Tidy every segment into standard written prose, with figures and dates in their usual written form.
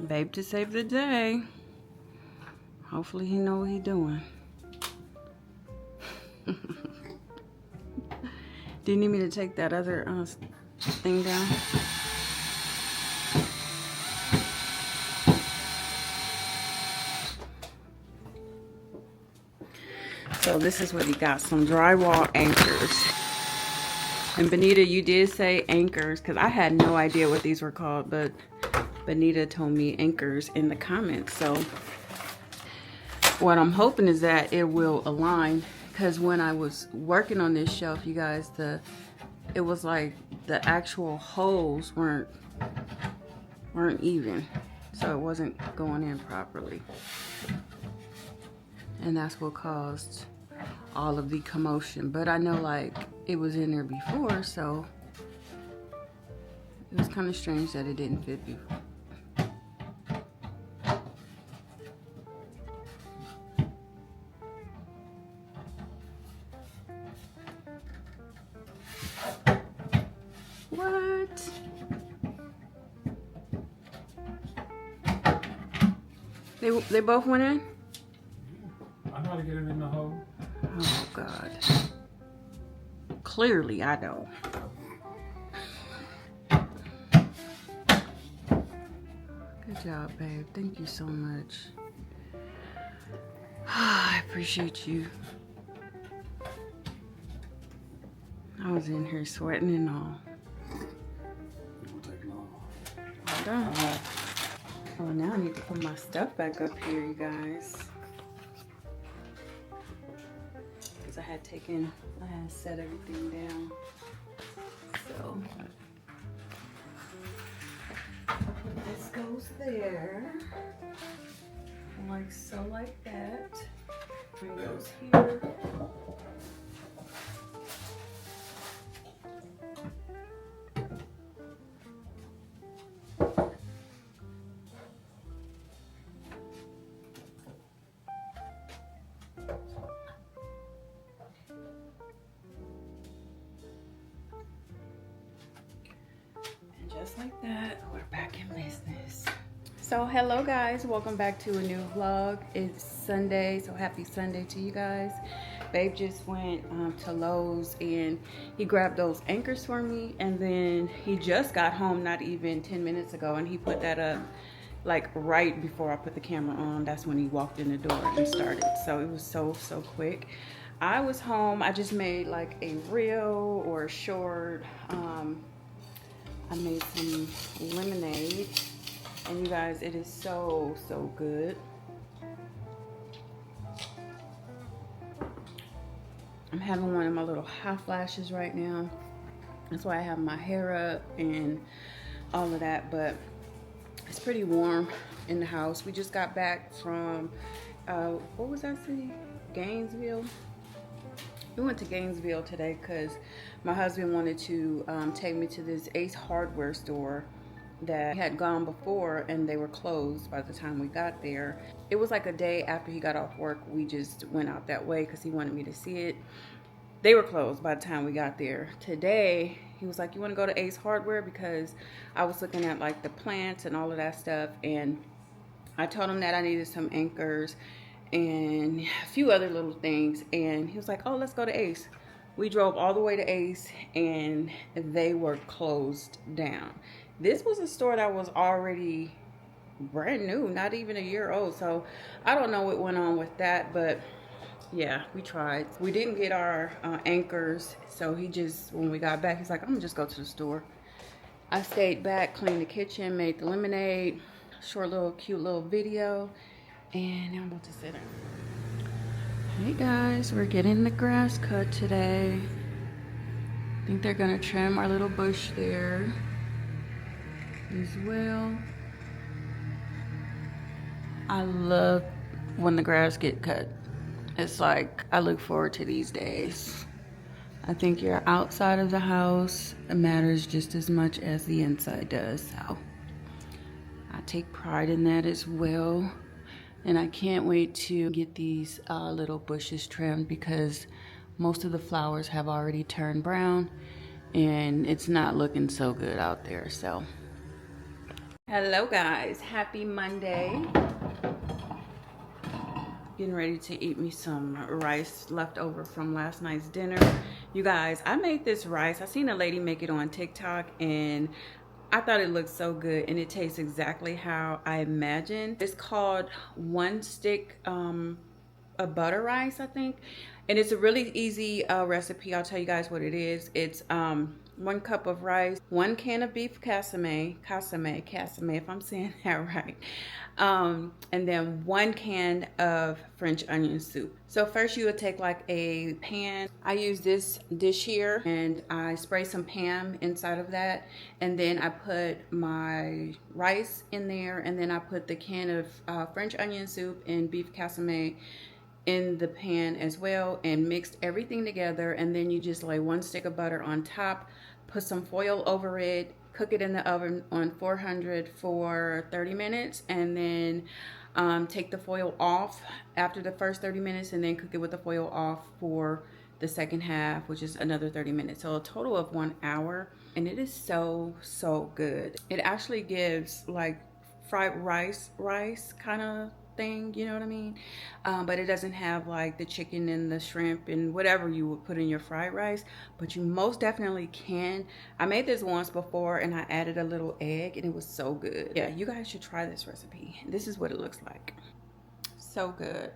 Babe to save the day. Hopefully he know what he doing. Do you need me to take that other thing down? So this is what he got, some drywall anchors. And Benita, you did say anchors, because I had no idea what these were called, but Benita told me anchors in the comments. So what I'm hoping is that it will align, because when I was working on this shelf, you guys, it was like the actual holes weren't even, so it wasn't going in properly, and that's what caused all of the commotion. But I know like it was in there before, so it was kind of strange that it didn't fit before. What? They both went in? I know how to get it in the hole. Oh God. Clearly I don't. Good job, babe. Thank you so much. I appreciate you. I was in here sweating and all. It will take long. Hold on. Oh, now I need to put my stuff back up here, you guys. Because I had set everything down. So, this goes there. Like so, like that. One goes here. Just like that, we're back in business. So hello guys, welcome back to a new vlog. It's Sunday, so happy Sunday to you guys. Babe just went to Lowe's and he grabbed those anchors for me, and then he just got home not even 10 minutes ago, and he put that up like right before I put the camera on. That's when he walked in the door and started. So it was so quick. I was home. I just made like a reel or a short. I made some lemonade, and you guys, it is so good. I'm having one of my little hot flashes right now. That's why I have my hair up and all of that, but it's pretty warm in the house. We just got back from, what was that city? Gainesville. We went to Gainesville today because my husband wanted to take me to this Ace Hardware store that had gone before, and they were closed by the time we got there. It was like a day after he got off work. We just went out that way because he wanted me to see it. They were closed by the time we got there. Today, he was like, you want to go to Ace Hardware? Because I was looking at like the plants and all of that stuff, and I told him that I needed some anchors and a few other little things, and he was like, oh, let's go to Ace. We drove all the way to Ace and they were closed down. This was a store that was already brand new, not even a year old. So I don't know what went on with that, but yeah, we tried. We didn't get our anchors, so he just, when we got back, he's like, I'm gonna just go to the store. I stayed back, cleaned the kitchen, made the lemonade, short little cute little video, and now I'm about to sit down. Hey guys, we're getting the grass cut today. I think they're gonna trim our little bush there as well. I love when the grass get cut. It's like, I look forward to these days. I think your outside of the house matters just as much as the inside does, so I take pride in that as well. And I can't wait to get these little bushes trimmed, because most of the flowers have already turned brown and it's not looking so good out there. So Hello guys, happy Monday. Getting ready to eat me some rice left over from last night's dinner. You guys, I made this rice. I seen a lady make it on TikTok and I thought it looked so good, and it tastes exactly how I imagined. It's called one stick a butter rice, I think, and it's a really easy recipe. I'll tell you guys what it is. It's 1 cup of rice, 1 can of beef casame, if I'm saying that right, and then 1 can of French onion soup. So first you would take like a pan. I use this dish here and I spray some Pam inside of that, and then I put my rice in there, and then I put the can of French onion soup and beef casame in the pan as well, and mixed everything together. And then you just lay 1 stick of butter on top, put some foil over it, cook it in the oven on 400 for 30 minutes, and then take the foil off after the first 30 minutes, and then cook it with the foil off for the second half, which is another 30 minutes. So a total of 1 hour, and it is so good. It actually gives like fried rice kind of thing, you know what I mean? But it doesn't have like the chicken and the shrimp and whatever you would put in your fried rice, but you most definitely can. I made this once before and I added a little egg and it was so good. Yeah, you guys should try this recipe. This is what it looks like. So good.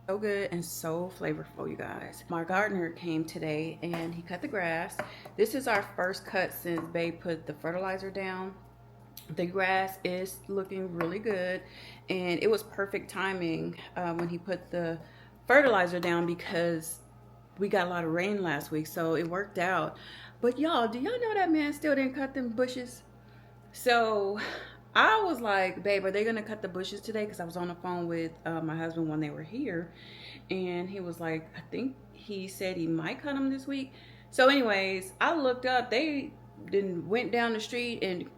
So good and so flavorful, you guys. My gardener came today and he cut the grass. This is our first cut since Babe put the fertilizer down. The grass is looking really good, and it was perfect timing when he put the fertilizer down, because we got a lot of rain last week, so it worked out. But y'all, do y'all know that man still didn't cut them bushes? So I was like, babe, are they gonna cut the bushes today? Because I was on the phone with my husband when they were here, and he was like, I think he said he might cut them this week. So anyways, I looked up, they went down the street and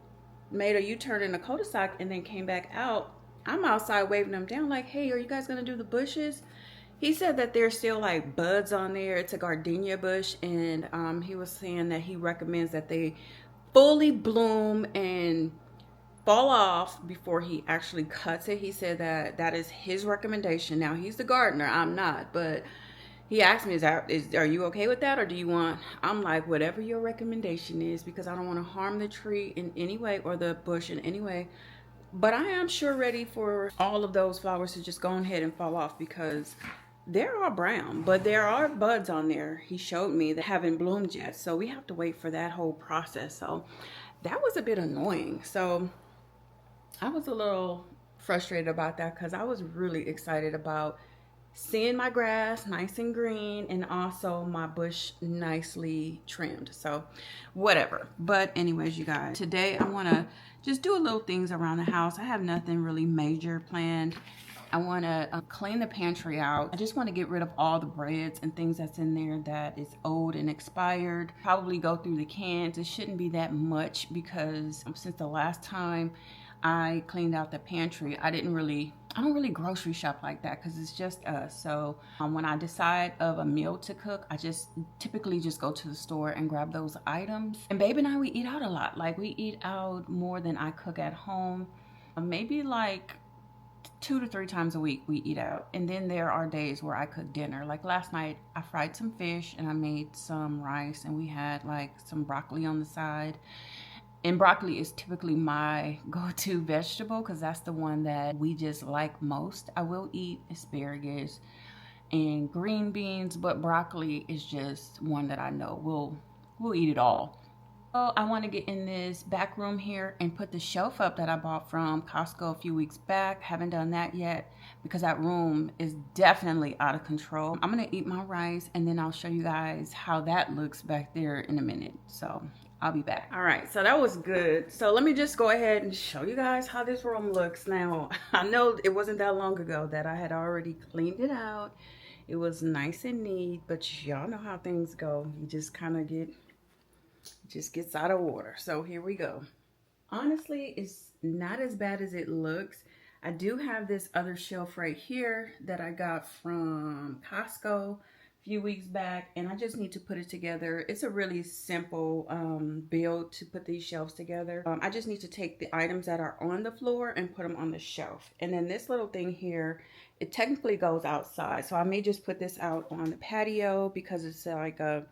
made a U-turn in the cul-de-sac and then came back out. I'm outside waving them down like, hey, are you guys gonna do the bushes? He said that there's still like buds on there. It's a gardenia bush, and he was saying that he recommends that they fully bloom and fall off before he actually cuts it. He said that that is his recommendation. Now, he's the gardener, I'm not, but he asked me, are you okay with that, or do you want? I'm like, whatever your recommendation is, because I don't want to harm the tree in any way or the bush in any way. But I am sure ready for all of those flowers to just go ahead and fall off, because they're all brown, but there are buds on there. He showed me that haven't bloomed yet. So we have to wait for that whole process. So that was a bit annoying. So I was a little frustrated about that, because I was really excited about seeing my grass nice and green, and also my bush nicely trimmed. So whatever. But anyways, you guys, today I want to just do a little things around the house. I have nothing really major planned. I want to clean the pantry out. I just want to get rid of all the breads and things that's in there that is old and expired. Probably go through the cans. It shouldn't be that much, because since the last time I cleaned out the pantry, I don't really grocery shop like that, because it's just us. So when I decide of a meal to cook, I just typically just go to the store and grab those items. And Babe and I, we eat out a lot. Like, we eat out more than I cook at home. Maybe like 2 to 3 times a week we eat out. And then there are days where I cook dinner. Like last night, I fried some fish and I made some rice, and we had like some broccoli on the side. And broccoli is typically my go-to vegetable, because that's the one that we just like most. I will eat asparagus and green beans, but broccoli is just one that I know we'll eat it all. So I want to get in this back room here and put the shelf up that I bought from Costco a few weeks back. Haven't done that yet, because that room is definitely out of control. I'm gonna eat my rice, and then I'll show you guys how that looks back there in a minute. So I'll be back. All right, so that was good. So let me just go ahead and show you guys how this room looks now. I know it wasn't that long ago that I had already cleaned it out. It was nice and neat, but y'all know how things go. You just kind of just gets out of order. So here we go. Honestly, it's not as bad as it looks. I do have this other shelf right here that I got from Costco a few weeks back, and I just need to put it together. It's a really simple build to put these shelves together. I just need to take the items that are on the floor and put them on the shelf. And then this little thing here, it technically goes outside. So I may just put this out on the patio because it's like a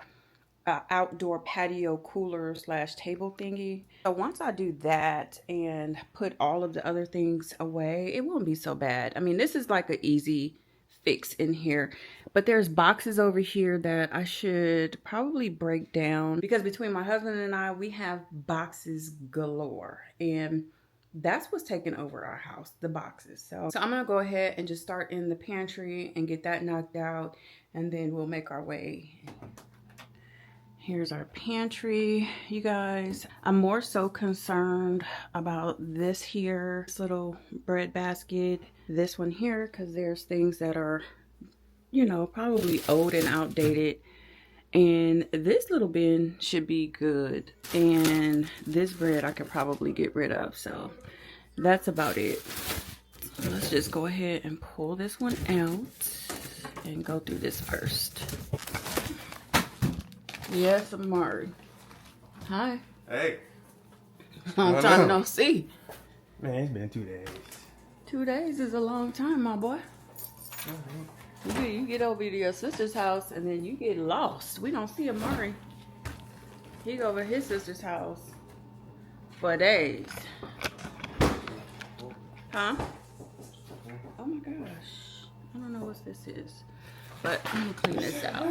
outdoor patio cooler slash table thingy. So once I do that and put all of the other things away, it won't be so bad. I mean, this is like an easy fix in here, but there's boxes over here that I should probably break down because between my husband and I, we have boxes galore, and that's what's taking over our house, the boxes. So I'm gonna go ahead and just start in the pantry and get that knocked out, and then we'll make our way. Here's our pantry, you guys. I'm more so concerned about this here, this little bread basket, this one here, because there's things that are, you know, probably old and outdated. And this little bin should be good. And this bread I could probably get rid of. So that's about it. So let's just go ahead and pull this one out and go through this first. Yes, Amari. Hi. Hey. Long time no see. Man, it's been 2 days. 2 days is a long time, my boy. You get over to your sister's house and then you get lost. We don't see Amari. He go over to his sister's house for days. Huh? Oh my gosh. I don't know what this is. But I'm gonna clean this out.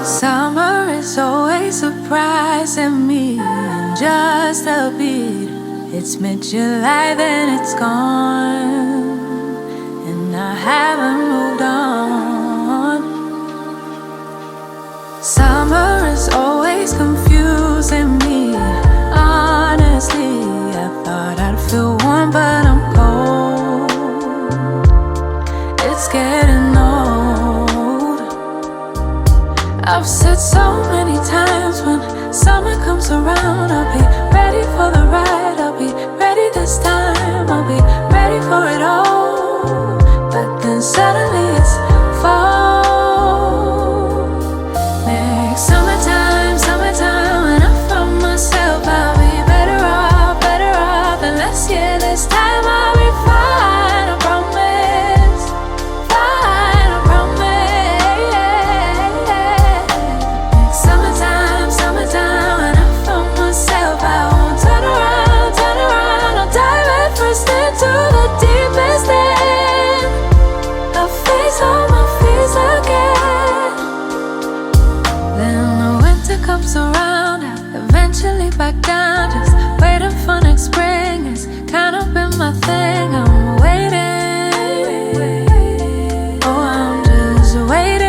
Summer is always surprising me in just a bit. It's mid-July, then it's gone, and I haven't moved on. Summer is always confusing me. Honestly, I thought I'd feel warm, but I'm cold. It's getting old. I've said so many times when summer comes around, I'll be ready for the ride, I'll be ready this time, I'll be ready for it all. But then suddenly it's fall. Next summertime, when I found myself, I'll be better off than last year. This time I'll be fine, I promise. Fine, I promise. Summertime, when I found myself, I won't turn around, I'll dive head first into the deepest end. I'll face all my fears again. Then the winter comes around, I eventually back down, just waiting for next spring. It's kind of been my thing, I'm waiting. Oh, I'm just waiting.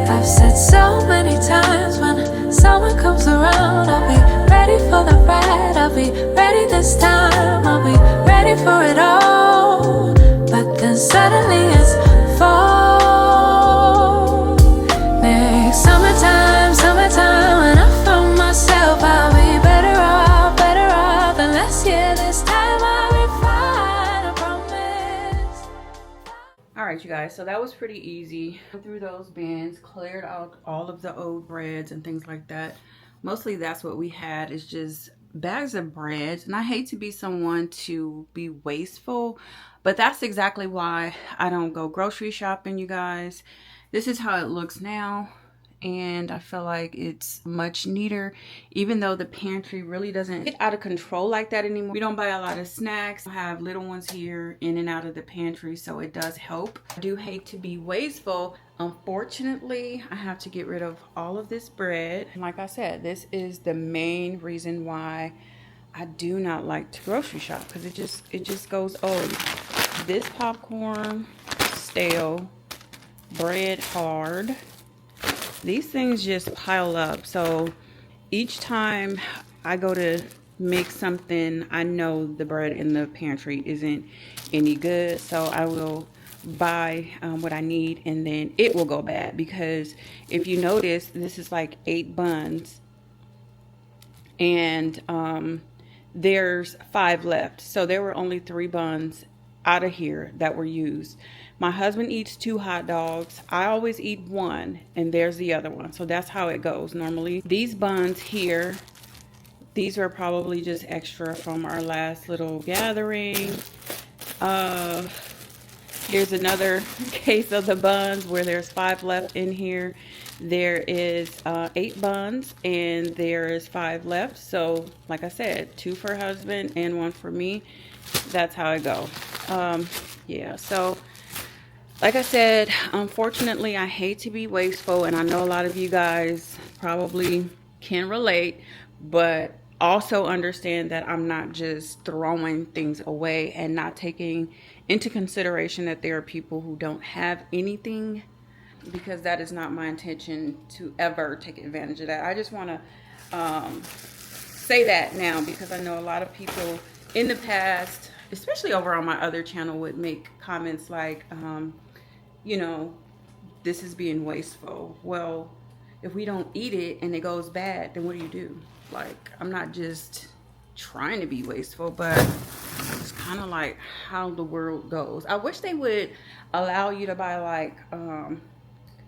I've said so many times when summer comes around, I'll be ready for the ride, I'll be ready this time, I'll be ready for it all. But then suddenly it's fall. Next summertime, when I found myself, I'll be better off than last year. This time I'll be fine, I promise. All right, you guys, so that was pretty easy. Went through those bins, cleared out all of the old breads and things like that. Mostly that's what we had, is just bags of bread. And I hate to be someone to be wasteful, but that's exactly why I don't go grocery shopping, you guys. This is how it looks now, and I feel like it's much neater, even though the pantry really doesn't get out of control like that anymore. We don't buy a lot of snacks. I have little ones here in and out of the pantry, so it does help. I do hate to be wasteful. Unfortunately, I have to get rid of all of this bread. And like I said, this is the main reason why I do not like to grocery shop, because it just goes old. This popcorn, stale. Bread hard. These things just pile up. So each time I go to make something, I know the bread in the pantry isn't any good, so I will buy what I need, and then it will go bad. Because if you notice, this is like 8 buns, and there's 5 left. So there were only 3 buns out of here that were used. My husband eats 2 hot dogs. I always eat 1, and there's the other one. So that's how it goes normally. These buns here, these are probably just extra from our last little gathering. Here's another case of the buns where there's 5 left in here. There is 8 buns and there is 5 left. So like I said, 2 for husband and 1 for me. That's how it goes. Yeah, so like I said, unfortunately, I hate to be wasteful, and I know a lot of you guys probably can relate, but also understand that I'm not just throwing things away and not taking into consideration that there are people who don't have anything, because that is not my intention to ever take advantage of that. I just want to say that now, because I know a lot of people in the past, especially over on my other channel, would make comments like, you know, this is being wasteful. Well, if we don't eat it and it goes bad, then what do? Like, I'm not just trying to be wasteful, but it's kind of like how the world goes. I wish they would allow you to buy like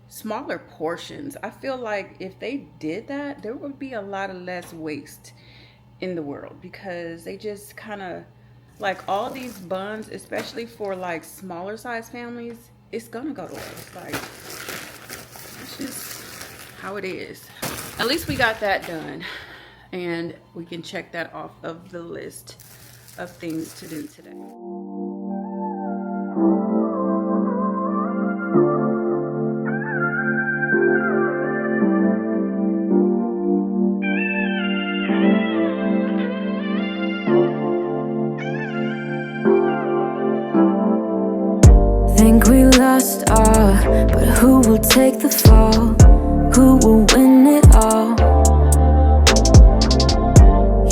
smaller portions. I feel like if they did that, there would be a lot of less waste in the world, because they just kind of like all these buns, especially for like smaller size families, it's gonna go to waste. Like, it's just how it is. At least we got that done, and we can check that off of the list of things to do today. Think we lost all, but who will take the fall? Who will win it all?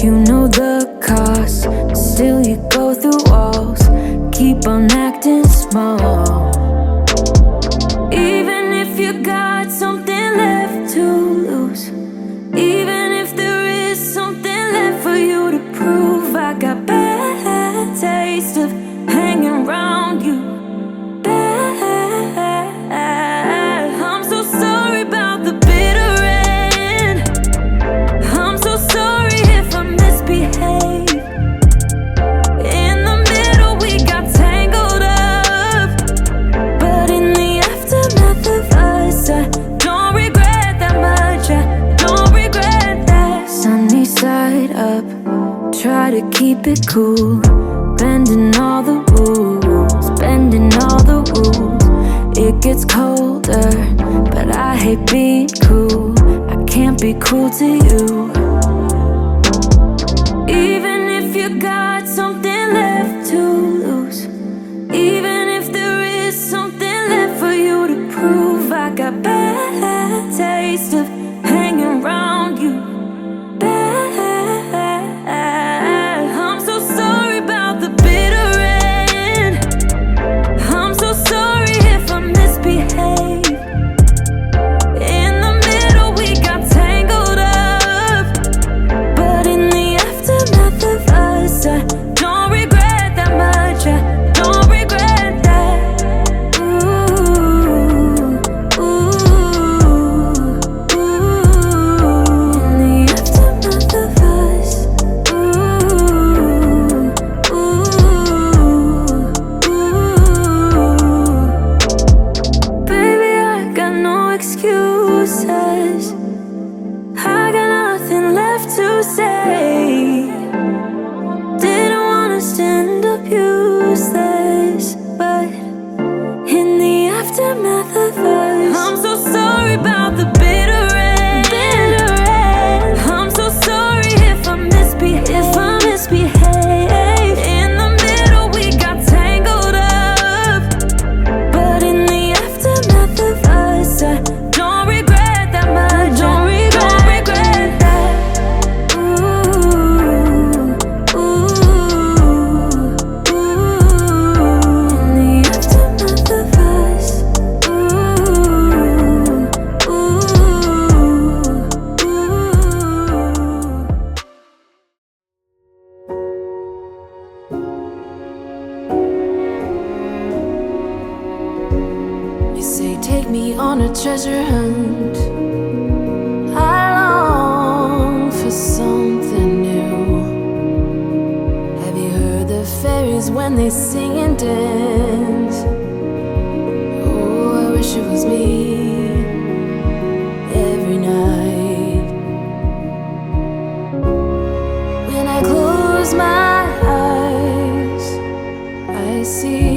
You know the cost, still you go through walls. Keep on acting small. Even if you got something left to lose, even if there is something left for you to prove, I got bad taste of hanging around you. I'm so sorry about the bitter end. I'm so sorry if I misbehave. In the middle we got tangled up, but in the aftermath of us, I don't regret that much. I don't regret that. Sunny side up, try to keep it cool, bending all the rules, bending all the rules. It gets colder, but I hate being cruel. I can't be cruel to you. Even if you got something left to lose, even if there is something left for you to prove, I got bad taste of hanging around you. I'm so sorry about the bitter end. I'm so sorry if I misbehave. In the middle we got tangled up, on a treasure hunt. I long for something new. Have you heard the fairies when they sing and dance? Oh, I wish it was me every night. When I close my eyes, I see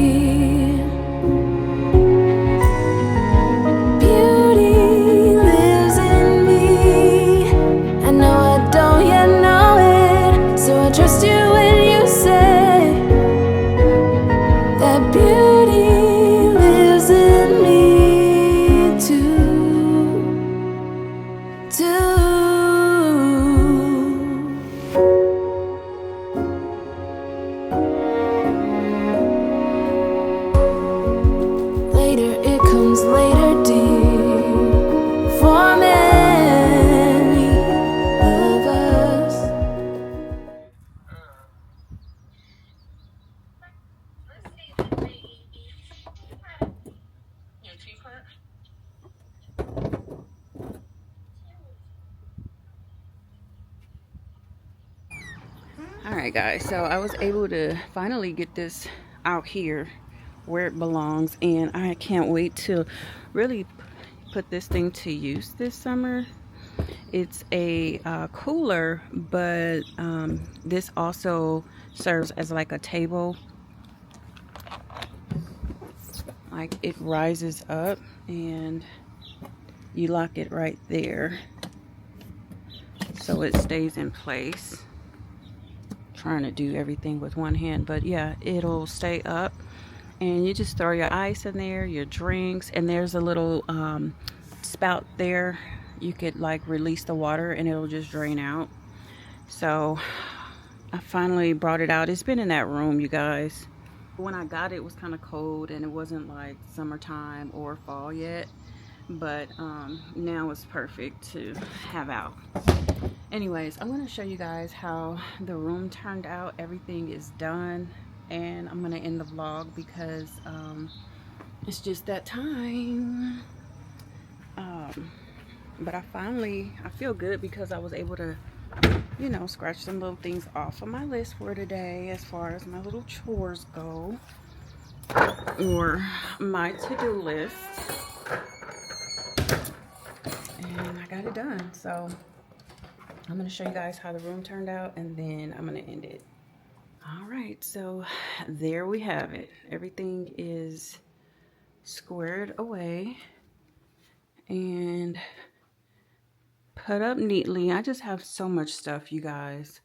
Alright guys, so I was able to finally get this out here where it belongs, and I can't wait to really put this thing to use this summer. It's a cooler, but this also serves as like a table. Like, it rises up and you lock it right there so it stays in place. Trying to do everything with one hand, but yeah, it'll stay up, and you just throw your ice in there, your drinks, and there's a little spout there. You could like release the water and it'll just drain out. So I finally brought it out. It's been in that room, you guys. When I got it, it was kind of cold and it wasn't like summertime or fall yet, but now it's perfect to have out. Anyways, I'm going to show you guys how the room turned out. Everything is done, and I'm going to end the vlog because it's just that time. But I feel good because I was able to, you know, scratch some little things off of my list for today as far as my little chores go, or my to-do list, and I got it done. So I'm going to show you guys how the room turned out, and then I'm going to end it. All right, so there we have it. Everything is squared away and put up neatly. I just have so much stuff, you guys.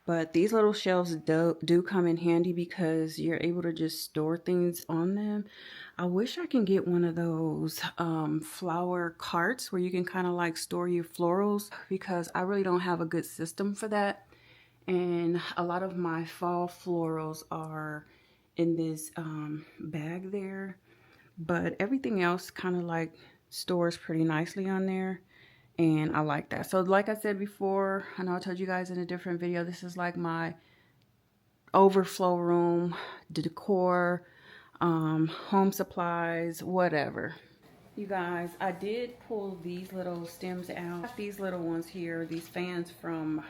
But these little shelves do come in handy because you're able to just store things on them. I wish I can get one of those flower carts where you can kind of like store your florals, because I really don't have a good system for that. And a lot of my fall florals are in this bag there. But everything else kind of like stores pretty nicely on there. And I like that. So like I said before, I know I told you guys in a different video, this is like my overflow room, decor, home supplies, whatever. You guys, I did pull these little stems out. These little ones here, these fans from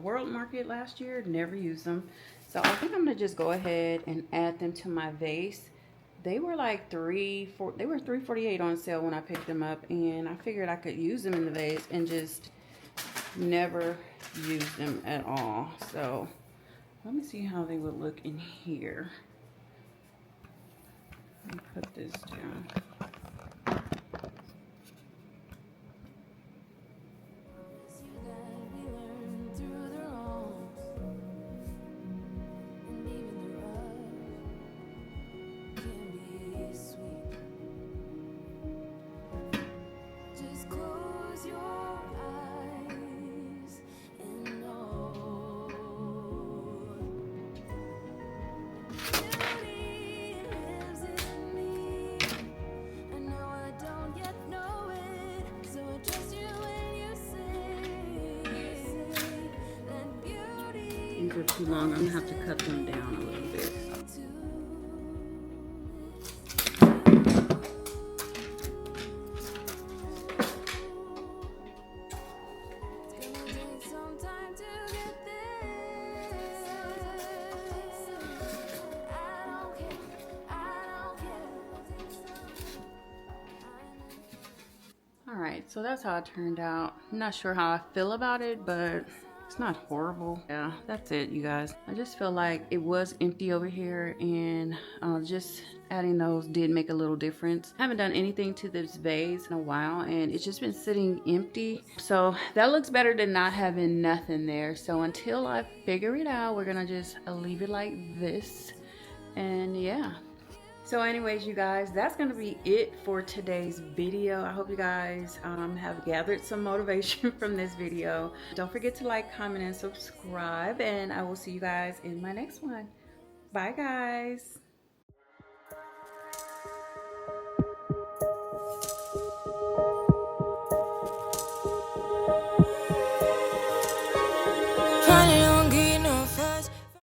World Market last year, never used them. So I think I'm gonna just go ahead and add them to my vase. They were like $3.48 on sale when I picked them up, and I figured I could use them in the vase and just never use them at all. So let me see how they would look in here. Let me put this down. These are too long. I'm gonna have to cut them down a little bit. So that's how it turned out. I'm not sure how I feel about it, but it's not horrible. Yeah, that's it, you guys. I just feel like it was empty over here, and just adding those did make a little difference. I haven't done anything to this vase in a while, and it's just been sitting empty. So that looks better than not having nothing there. So until I figure it out, we're gonna just leave it like this. And yeah. So anyways, you guys, that's going to be it for today's video. I hope you guys have gathered some motivation from this video. Don't forget to like, comment, and subscribe, and I will see you guys in my next one. Bye, guys.